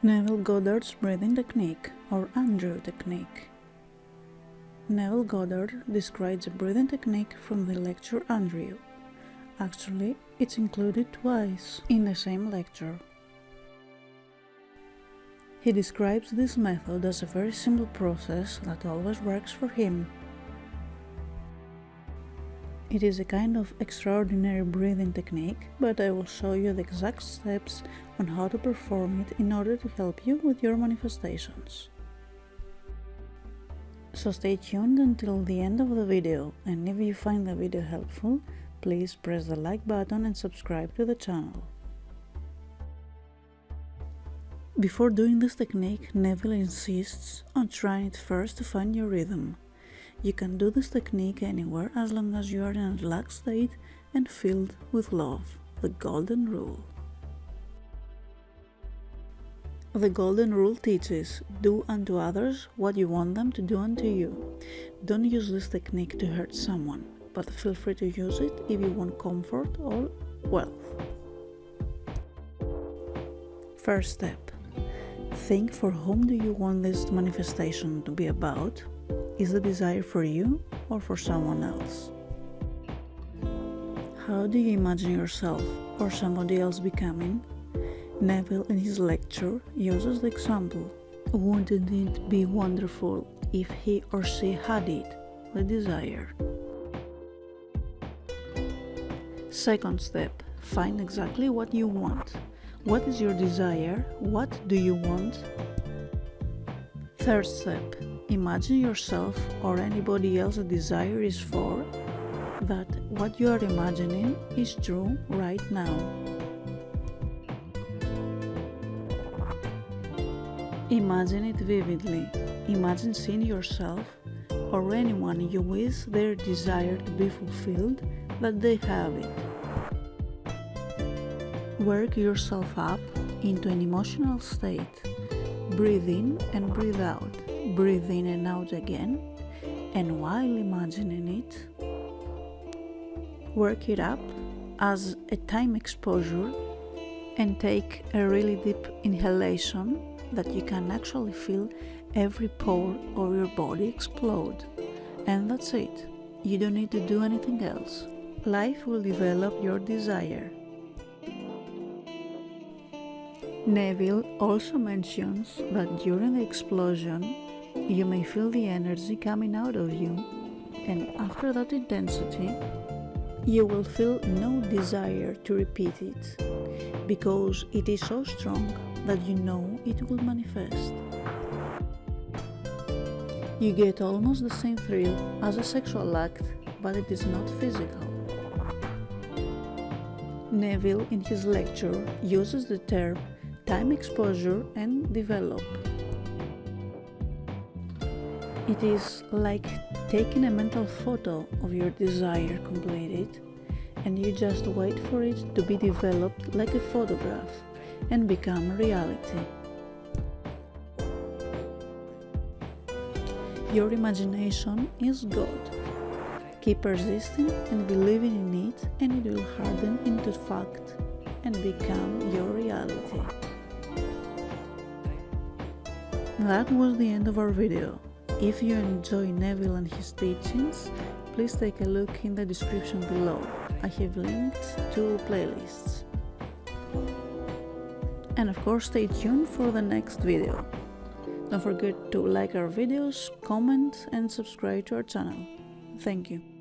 Neville Goddard's Breathing Technique, or Andrew Technique. Neville Goddard describes a breathing technique from the lecture Andrew. Actually, it's included twice in the same lecture. He describes this method as a very simple process that always works for him. It is a kind of extraordinary breathing technique, but I will show you the exact steps on how to perform it in order to help you with your manifestations. So stay tuned until the end of the video, and if you find the video helpful, please press the like button and subscribe to the channel. Before doing this technique, Neville insists on trying it first to find your rhythm. You can do this technique anywhere as long as you are in a relaxed state and filled with love, the golden rule. The golden rule teaches, do unto others what you want them to do unto you. Don't use this technique to hurt someone, but feel free to use it if you want comfort or wealth. First step. Think for whom do you want this manifestation to be about? Is the desire for you or for someone else? How do you imagine yourself or somebody else becoming? Neville in his lecture uses the example, wouldn't it be wonderful if he or she had it, the desire? Second step, find exactly what you want. What is your desire? What do you want? Third step, imagine yourself or anybody else a desire is for, that what you are imagining is true right now. Imagine it vividly. Imagine seeing yourself or anyone you wish their desire to be fulfilled, that they have it. Work yourself up into an emotional state. Breathe in and breathe out. Breathe in and out again, and while imagining it, work it up as a time exposure and take a really deep inhalation that you can actually feel every pore of your body explode. And that's it. You don't need to do anything else. Life will develop your desire. Neville also mentions that during the explosion, you may feel the energy coming out of you, and after that intensity, you will feel no desire to repeat it, because it is so strong that you know it will manifest. You get almost the same thrill as a sexual act, but it is not physical. Neville in his lecture uses the term time exposure and develop. It is like taking a mental photo of your desire completed, and you just wait for it to be developed like a photograph and become reality. Your imagination is God. Keep persisting and believing in it, and it will harden into fact and become your reality. That was the end of our video. If you enjoy Neville and his teachings, please take a look in the description below. I have linked to playlists. And of course, stay tuned for the next video. Don't forget to like our videos, comment and subscribe to our channel. Thank you.